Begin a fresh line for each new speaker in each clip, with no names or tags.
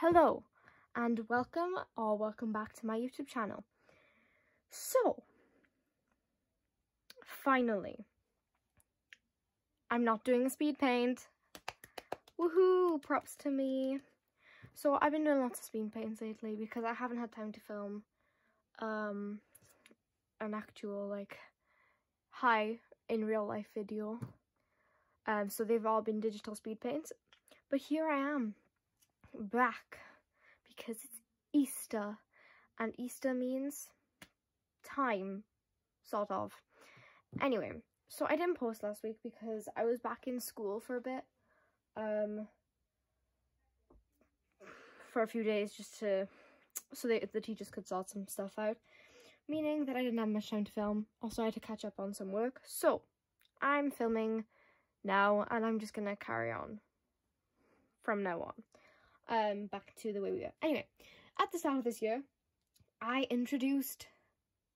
Hello and welcome back to my YouTube channel. So, finally, I'm not doing a speed paint. Woohoo, props to me. So I've been doing lots of speed paints lately because I haven't had time to film an actual high in real life video. So they've all been digital speed paints. But here I am, back, because it's Easter, and Easter means time, sort of. Anyway, so I didn't post last week because I was back in school for a bit, for a few days, just so the teachers could sort some stuff out, meaning that I didn't have much time to film. Also, I had to catch up on some work, so I'm filming now, and I'm just gonna carry on from now on, back to the way we were. Anyway, at the start of this year, I introduced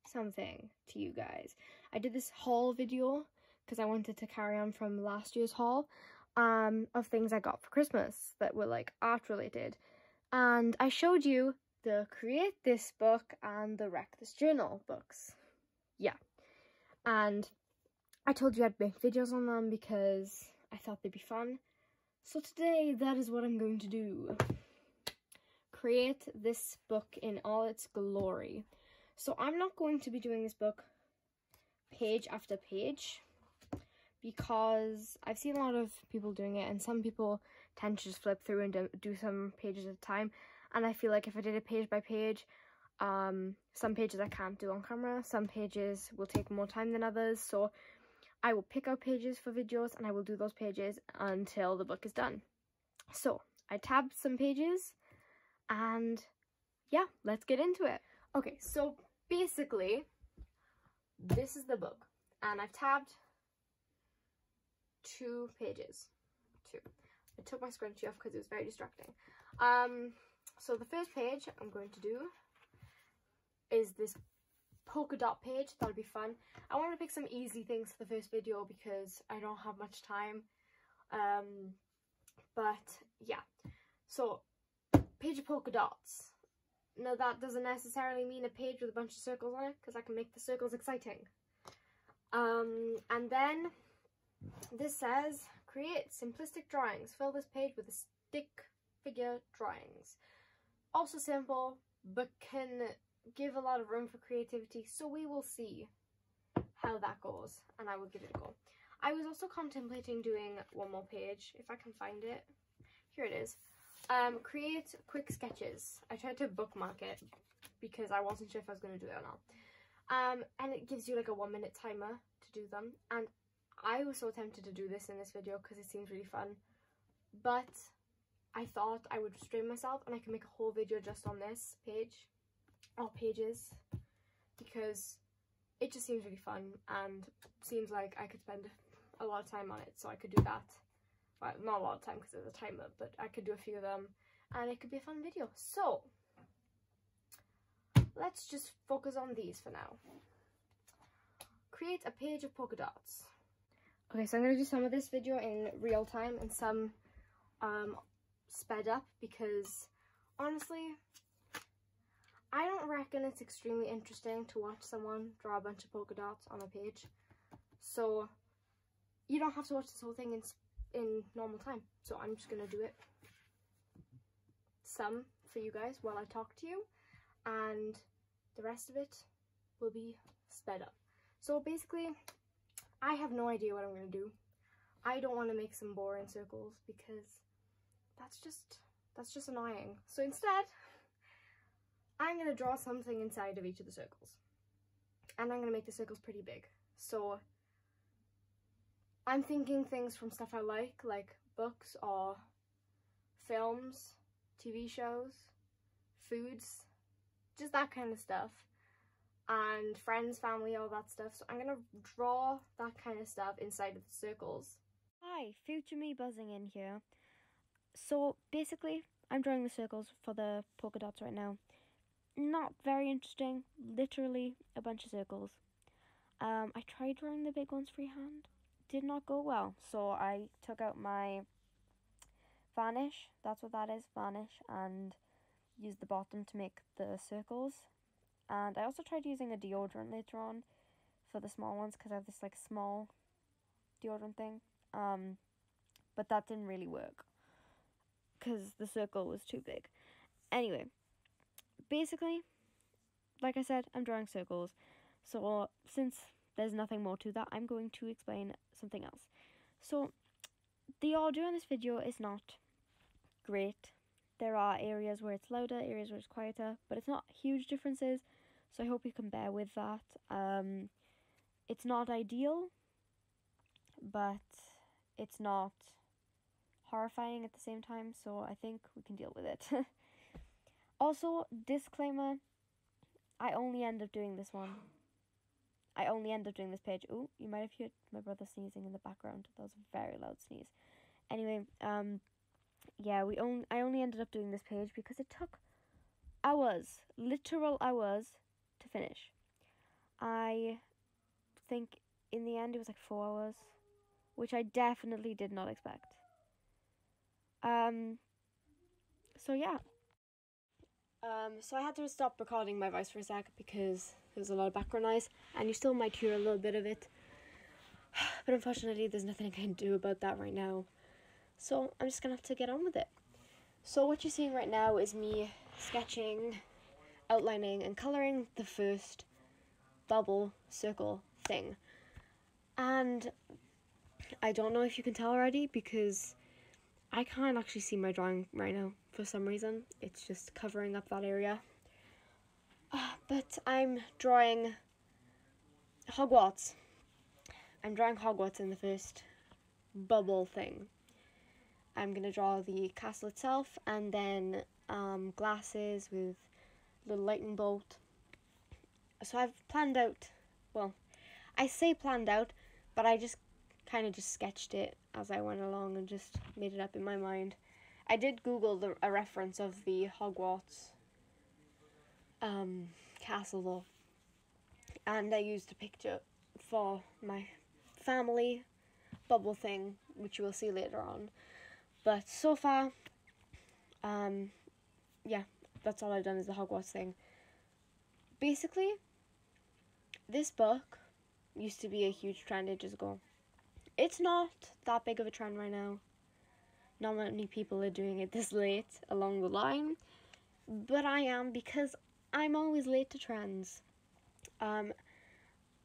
something to you guys. I did this haul video because I wanted to carry on from last year's haul of things I got for Christmas that were like art related, and I showed you the Create This book and the Wreck This Journal books. Yeah, and I told you I'd make videos on them because I thought they'd be fun. So today, that is what I'm going to do. Create this book in all its glory. So I'm not going to be doing this book page after page because I've seen a lot of people doing it, and some people tend to just flip through and do some pages at a time. And I feel like if I did it page by page, some pages I can't do on camera, some pages will take more time than others. So I will pick out pages for videos and I will do those pages until the book is done. So I tabbed some pages and yeah, let's get into it. Okay, so basically this is the book and I've tabbed 2 pages. I took my scrunchie off because it was very distracting. So the first page I'm going to do is this polka dot page. That'll be fun. I want to pick some easy things for the first video because I don't have much time, but yeah. So page of polka dots. Now that doesn't necessarily mean a page with a bunch of circles on it, because I can make the circles exciting. And then this says create simplistic drawings, fill this page with a stick figure drawings. Also simple, but can give a lot of room for creativity, so we will see how that goes and I will give it a go. I was also contemplating doing one more page if I can find it. Here it is. Create quick sketches. I tried to bookmark it because I wasn't sure if I was going to do it or not. And it gives you like a 1-minute timer to do them, and I was so tempted to do this in this video because it seems really fun, but I thought I would restrain myself and I can make a whole video just on this page or pages because it just seems really fun and seems like I could spend a lot of time on it, so I could do that. Well, not a lot of time because there's a timer, but I could do a few of them and it could be a fun video. So let's just focus on these for now. Create a page of polka dots. Okay, so I'm going to do some of this video in real time and some sped up because honestly I don't reckon it's extremely interesting to watch someone draw a bunch of polka dots on a page. So you don't have to watch this whole thing in normal time. So I'm just going to do it some for you guys while I talk to you, and the rest of it will be sped up. So basically, I have no idea what I'm going to do. I don't want to make some boring circles because that's just annoying. So instead, I'm going to draw something inside of each of the circles. And I'm going to make the circles pretty big. So I'm thinking things from stuff I like books or films, TV shows, foods, just that kind of stuff. And friends, family, all that stuff. So I'm going to draw that kind of stuff inside of the circles. Hi, future me buzzing in here. So basically, I'm drawing the circles for the polka dots right now. Not very interesting, literally a bunch of circles. I tried drawing the big ones freehand, did not go well, so I took out my vanish. That's what that is, vanish, and use the bottom to make the circles. And I also tried using a deodorant later on for the small ones because I have this like small deodorant thing. But that didn't really work because the circle was too big. Anyway, basically, like I said, I'm drawing circles. So since there's nothing more to that, I'm going to explain something else. So the audio in this video is not great. There are areas where it's louder, areas where it's quieter, but it's not huge differences. So I hope you can bear with that. It's not ideal, but it's not horrifying at the same time, so I think we can deal with it. Also, disclaimer, I only end up doing this one. I only end up doing this page. Ooh, you might have heard my brother sneezing in the background. That was a very loud sneeze. Anyway, yeah, I only ended up doing this page because it took hours, literal hours, to finish. I think in the end it was like 4 hours, which I definitely did not expect. So yeah. So I had to stop recording my voice for a sec because there was a lot of background noise, and you still might hear a little bit of it. But unfortunately, there's nothing I can do about that right now. So I'm just gonna have to get on with it. So what you're seeing right now is me sketching, outlining, and colouring the first bubble circle thing. And I don't know if you can tell already because I can't actually see my drawing right now for some reason. It's just covering up that area. But I'm drawing Hogwarts. I'm drawing Hogwarts in the first bubble thing. I'm going to draw the castle itself and then glasses with a little lightning bolt. So I've planned out, well, I say planned out, but I just kind of just sketched it as I went along and just made it up in my mind. I did Google a reference of the Hogwarts castle though, and I used a picture for my family bubble thing, which you will see later on. But so far, yeah, that's all I've done is the Hogwarts thing. Basically, this book used to be a huge trend ages ago. It's not that big of a trend right now. Not many people are doing it this late along the line, but I am because I'm always late to trends. I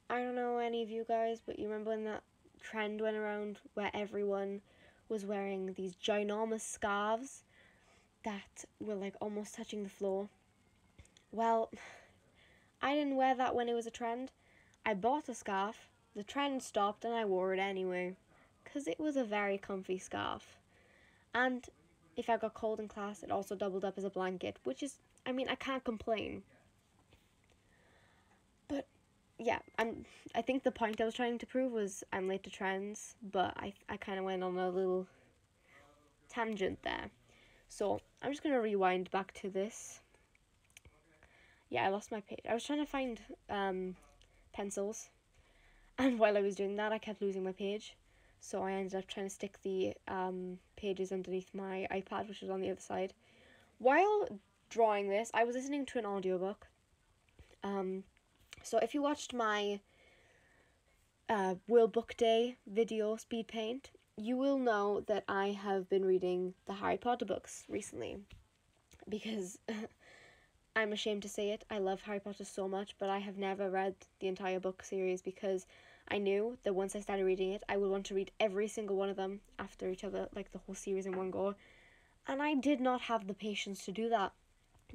don't know any of you guys, but you remember when that trend went around where everyone was wearing these ginormous scarves that were like almost touching the floor? Well, I didn't wear that when it was a trend. I bought a scarf, the trend stopped, and I wore it anyway because it was a very comfy scarf. And if I got cold in class, it also doubled up as a blanket, which is, I mean, I can't complain. But yeah, I think the point I was trying to prove was I'm late to trends, but I kind of went on a little tangent there. So I'm just going to rewind back to this. Yeah, I lost my page. I was trying to find pencils, and while I was doing that, I kept losing my page. So I ended up trying to stick the pages underneath my iPad, which was on the other side. While drawing this, I was listening to an audiobook. So if you watched my World Book Day video, Speed Paint, you will know that I have been reading the Harry Potter books recently. Because I'm ashamed to say it, I love Harry Potter so much, but I have never read the entire book series because I knew that once I started reading it, I would want to read every single one of them after each other, like the whole series in one go. And I did not have the patience to do that.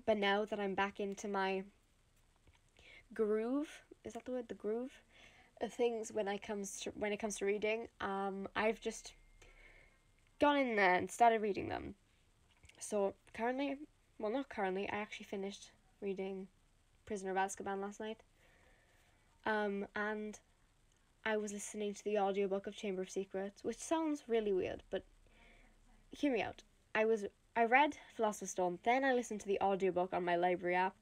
But now that I'm back into my groove, is that the word, the groove of things when it comes to reading, I've just gone in there and started reading them. So currently, well, not currently, I actually finished reading Prisoner of Azkaban last night. And I was listening to the audiobook of Chamber of Secrets, which sounds really weird, but hear me out. I read Philosopher's Stone, then I listened to the audiobook on my library app,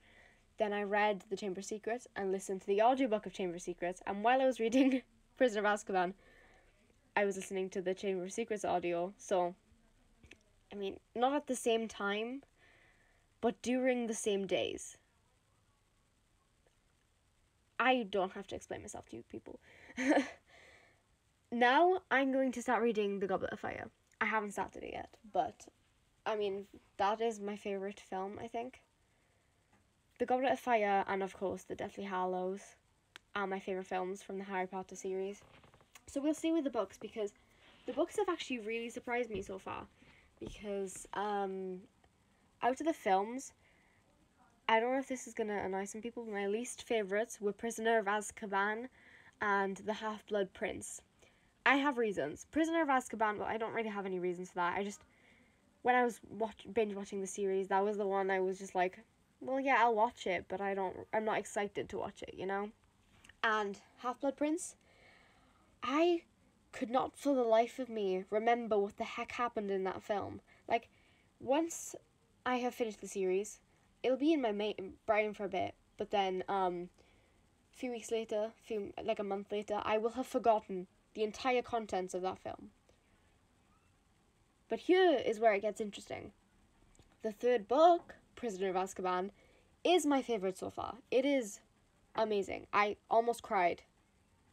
then I read The Chamber of Secrets and listened to the audiobook of Chamber of Secrets, and while I was reading Prisoner of Azkaban, I was listening to the Chamber of Secrets audio, so
I mean, not at the same time, but during the same days. I don't have to explain myself to you people. Now I'm going to start reading The Goblet of Fire. I haven't started it yet, but I mean, that is my favourite film, I think. The Goblet of Fire and, of course, The Deathly Hallows are my favourite films from the Harry Potter series. So we'll see with the books, because the books have actually really surprised me so far. Because out of the films, I don't know if this is going to annoy some people, but my least favourites were Prisoner of Azkaban and The Half-Blood Prince. I have reasons. Prisoner of Azkaban, well, I don't really have any reasons for that. I just, when I was binge watching the series, that was the one I was just like, well, yeah, I'll watch it, but I'm not excited to watch it, you know? And Half-Blood Prince, I could not for the life of me remember what the heck happened in that film. Like, once I have finished the series, it'll be in my brain for a bit, but then, a few weeks later, like a month later, I will have forgotten the entire contents of that film. But here is where it gets interesting. The third book, Prisoner of Azkaban, is my favourite so far. It is amazing. I almost cried.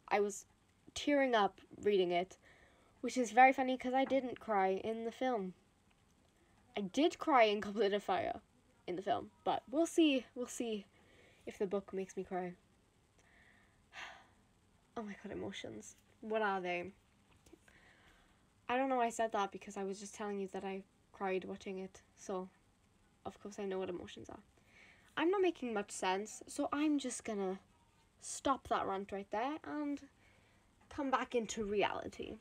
I was tearing up reading it, which is very funny because I didn't cry in the film. I did cry in Goblet of Fire in the film, but we'll see if the book makes me cry. Oh my god, emotions. What are they? I don't know why I said that, because I was just telling you that I cried watching it, so of course I know what emotions are. I'm not making much sense, so I'm just gonna stop that rant right there and come back into reality.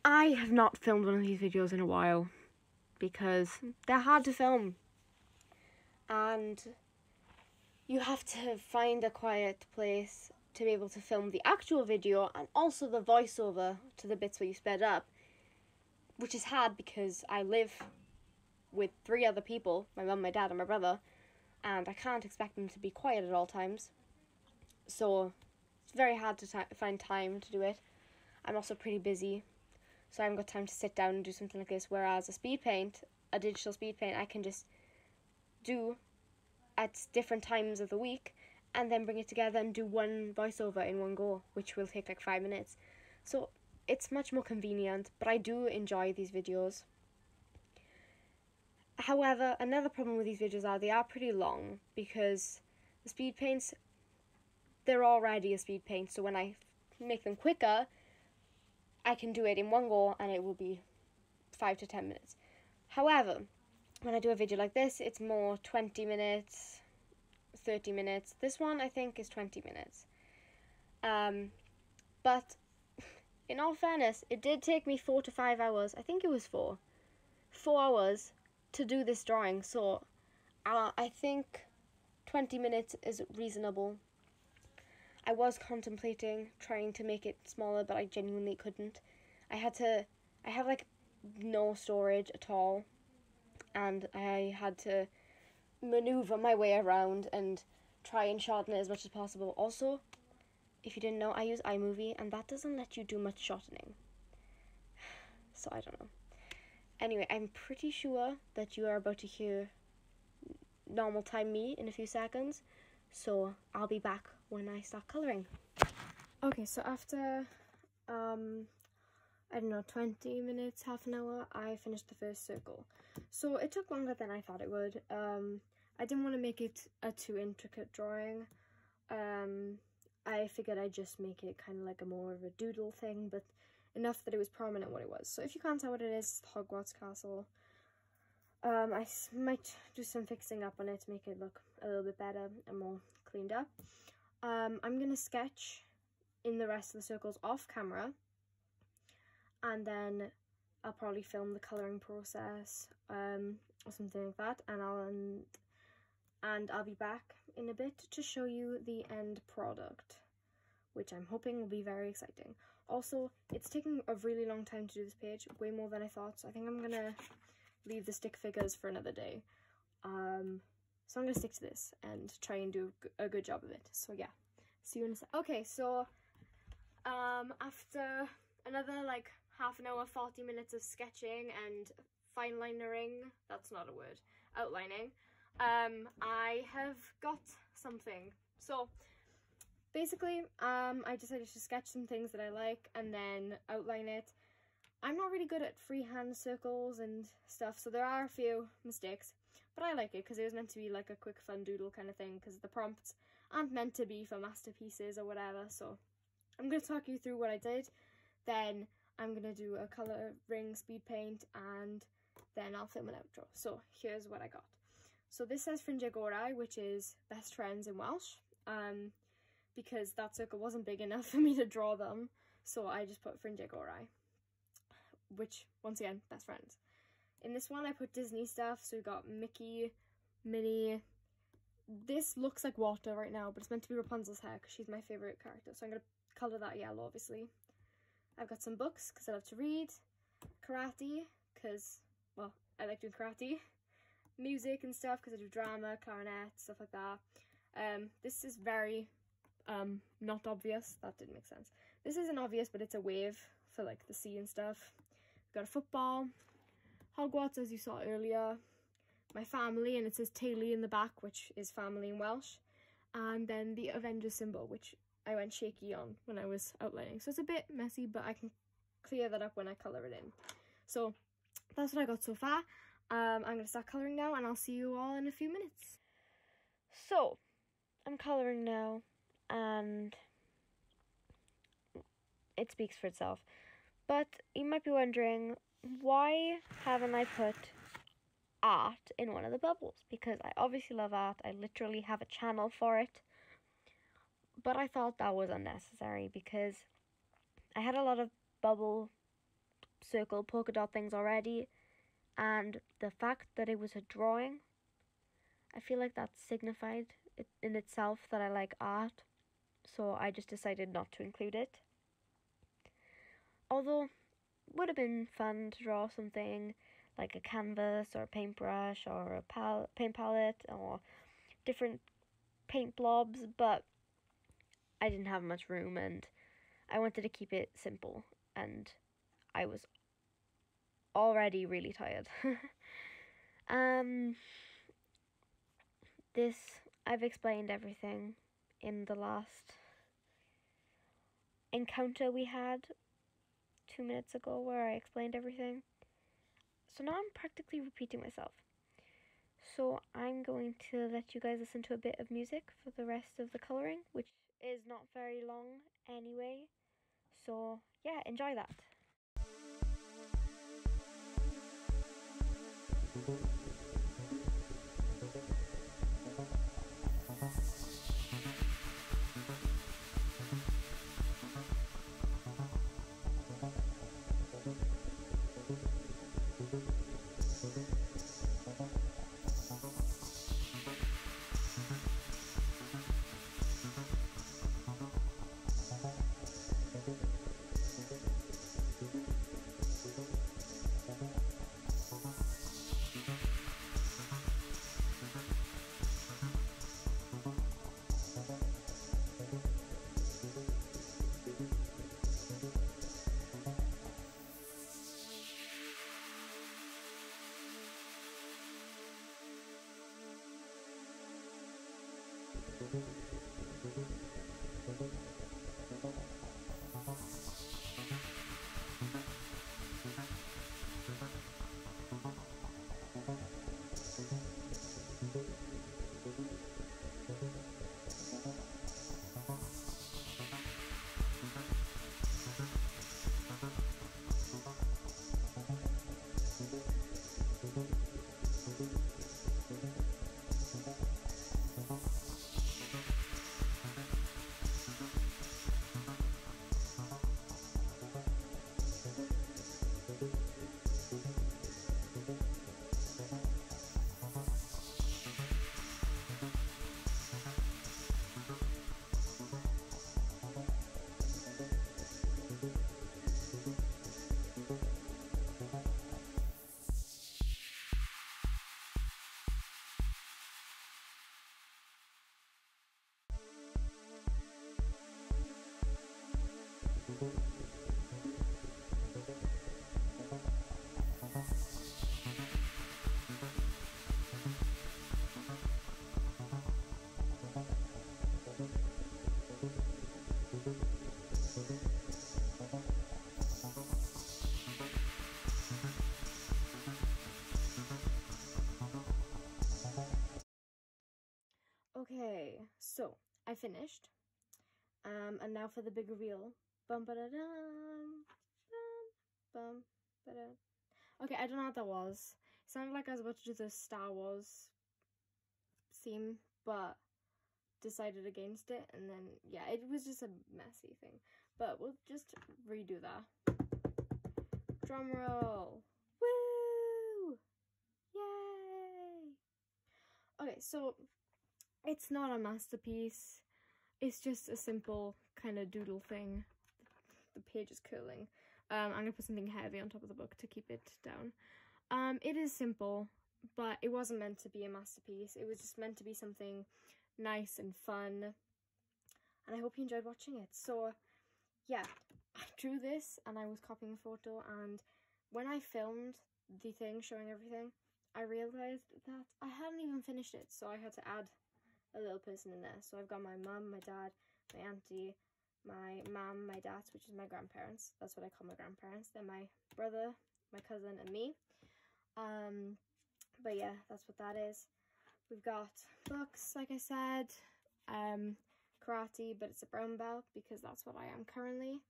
I have not filmed one of these videos in a while because they're hard to film, and you have to find a quiet place to be able to film the actual video and also the voiceover to the bits where you sped up, which is hard because I live with 3 other people, my mum, my dad, and my brother, and I can't expect them to be quiet at all times, so it's very hard to find time to do it. I'm also pretty busy, so I haven't got time to sit down and do something like this, whereas a digital speed paint, I can just do at different times of the week and then bring it together and do one voiceover in one go, which will take like 5 minutes. So it's much more convenient, but I do enjoy these videos. However, another problem with these videos are they are pretty long, because the speed paints, they're already a speed paint, so when I make them quicker, I can do it in one go and it will be 5 to 10 minutes. However, when I do a video like this, it's more 20 minutes, 30 minutes. This one, I think, is 20 minutes. But in all fairness, it did take me 4 to 5 hours. I think it was 4 hours to do this drawing. So I think 20 minutes is reasonable. I was contemplating trying to make it smaller, but I genuinely couldn't. I have like no storage at all, and I had to maneuver my way around and try and shorten it as much as possible. Also, if you didn't know, I use iMovie, and that doesn't let you do much shortening. So I don't know. Anyway, I'm pretty sure that you are about to hear normal time me in a few seconds, so I'll be back when I start colouring.
Okay, so after, I don't know, 20 minutes, half an hour, I finished the first circle. So it took longer than I thought it would. I didn't want to make it a too intricate drawing. I figured I'd just make it kind of like a more of a doodle thing, but enough that it was prominent what it was. So if you can't tell what it is, it's Hogwarts Castle. I might do some fixing up on it to make it look a little bit better and more cleaned up. I'm going to sketch in the rest of the circles off camera, and then I'll probably film the colouring process or something like that, and I'll be back in a bit to show you the end product, which I'm hoping will be very exciting. Also, it's taking a really long time to do this page, way more than I thought, so I think I'm gonna leave the stick figures for another day. So I'm gonna stick to this and try and do a good job of it. So yeah, see you in a sec. Okay, so after another like half an hour, 40 minutes of sketching and finelinering, that's not a word, outlining, I have got something. So basically, I decided to sketch some things that I like and then outline it. I'm not really good at freehand circles and stuff, so there are a few mistakes, but I like it because it was meant to be like a quick fun doodle kind of thing, because the prompts aren't meant to be for masterpieces or whatever. So I'm going to talk you through what I did, then I'm going to do a colouring speed paint, and then I'll film an outro. So here's what I got. So this says Ffrindiau Gorau, which is best friends in Welsh, because that circle wasn't big enough for me to draw them, so I just put Ffrindiau Gorau, which, once again, best friends. In this one I put Disney stuff, so we got Mickey, Minnie. This looks like water right now, but it's meant to be Rapunzel's hair because she's my favourite character, so I'm going to colour that yellow, obviously. I've got some books because I love to read, karate because, well, I like doing karate, music and stuff because I do drama, clarinet, stuff like that. This is very not obvious. That didn't make sense. This isn't obvious, but it's a wave for like the sea and stuff. We've got a football, Hogwarts as you saw earlier, my family, and it says Teulu in the back, which is family in Welsh, and then the Avengers symbol, which I went shaky on when I was outlining, so it's a bit messy, but I can clear that up when I colour it in. So that's what I got so far. I'm going to start colouring now, and I'll see you all in a few minutes.
So, I'm colouring now, and it speaks for itself. But you might be wondering, why haven't I put art in one of the bubbles? Because I obviously love art. I literally have a channel for it. But I thought that was unnecessary because I had a lot of bubble, circle, polka dot things already. And the fact that it was a drawing, I feel like that signified it in itself that I like art. So I just decided not to include it. Although it would have been fun to draw something like a canvas or a paintbrush or a paint palette or different paint blobs, but I didn't have much room and I wanted to keep it simple, and I was already really tired. I've explained everything in the last encounter we had 2 minutes ago where I explained everything. So now I'm practically repeating myself. So I'm going to let you guys listen to a bit of music for the rest of the colouring, which is not very long anyway. So yeah, enjoy that.
Okay, so I finished. And now for the big reveal. Bum ba da dum, bum ba da. Okay, I don't know what that was. It sounded like I was about to do the Star Wars theme, but decided against it, and then yeah, it was just a messy thing. But we'll just redo that. Drum roll. Woo! Yay! Okay, so it's not a masterpiece. It's just a simple kind of doodle thing. The page is curling. I'm gonna put something heavy on top of the book to keep it down. It is simple, but it wasn't meant to be a masterpiece. It was just meant to be something nice and fun. And I hope you enjoyed watching it. So yeah, I drew this and I was copying a photo, and when I filmed the thing showing everything, I realised that I hadn't even finished it, so I had to add a little person in there. So I've got my mum, my dad, my auntie, my mum, my dad, which is my grandparents. That's what I call my grandparents. Then my brother, my cousin, and me. But yeah, that's what that is. We've got books, like I said, karate, but it's a brown belt because that's what I am currently.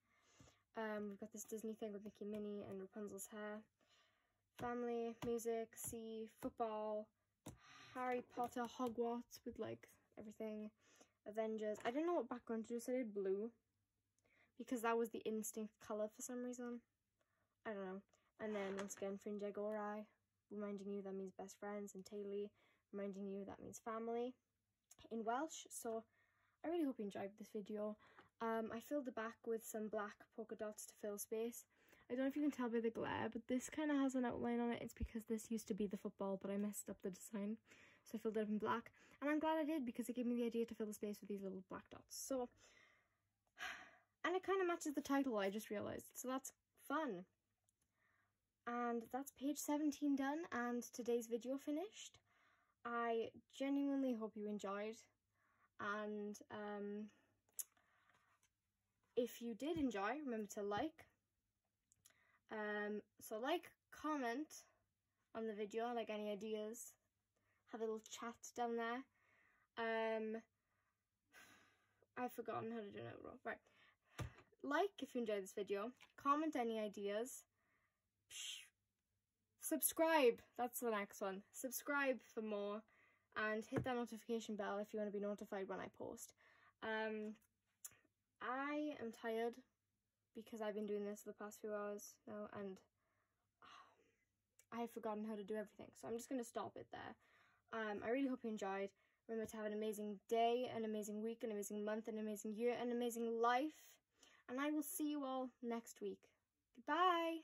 We've got this Disney thing with Mickey, Minnie, and Rapunzel's hair. Family, music, sea, football, Harry Potter, Hogwarts with like everything, Avengers. I didn't know what background to do, so I did blue because that was the instinct colour for some reason. I don't know. And then once again, Fringe Gorai, reminding you that means best friends, and Taily, reminding you that means family in Welsh. So I really hope you enjoyed this video. I filled the back with some black polka dots to fill space. I don't know if you can tell by the glare, but this kind of has an outline on it. It's because this used to be the football, but I messed up the design, so I filled it up in black. And I'm glad I did, because it gave me the idea to fill the space with these little black dots. So, and it kind of matches the title, I just realised. So that's fun. And that's page 17 done, and today's video finished. I genuinely hope you enjoyed. And if you did enjoy, remember to like. So like, comment on the video, like any ideas, have a little chat down there. I've forgotten how to do an outro. Right, like if you enjoyed this video, comment any ideas, subscribe, that's the next one, subscribe for more, and hit that notification bell if you want to be notified when I post. I am tired because I've been doing this for the past few hours now, and I've forgotten how to do everything, so I'm just going to stop it there. I really hope you enjoyed. Remember to have an amazing day, an amazing week, an amazing month, an amazing year, an amazing life, and I will see you all next week. Goodbye!